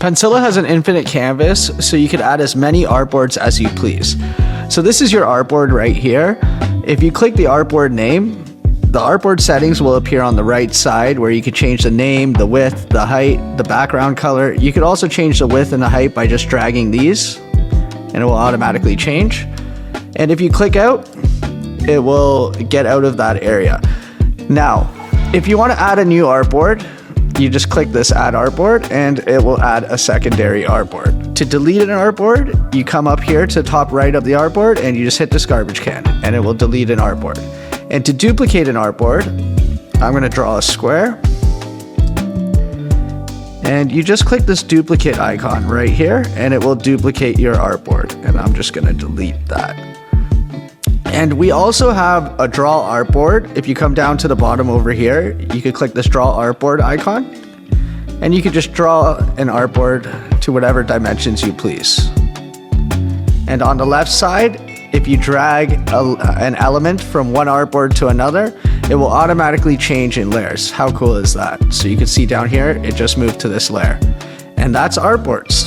Pencila has an infinite canvas, so you could add as many artboards as you please. So this is your artboard right here. If you click the artboard name, the artboard settings will appear on the right side where you could change the name, the width, the height, the background color. You could also change the width and the height by just dragging these, and it will automatically change. And if you click out, it will get out of that area. Now, if you want to add a new artboard, you just click this add artboard and it will add a secondary artboard. To delete an artboard, you come up here to the top right of the artboard and you just hit this garbage can and it will delete an artboard. And to duplicate an artboard, I'm going to draw a square. And you just click this duplicate icon right here and it will duplicate your artboard. And I'm just going to delete that. And we also have a draw artboard. If you come down to the bottom over here, you could click this draw artboard icon and you could just draw an artboard to whatever dimensions you please. And on the left side, if you drag an element from one artboard to another, it will automatically change in layers. How cool is that? So you can see down here, it just moved to this layer. And that's artboards.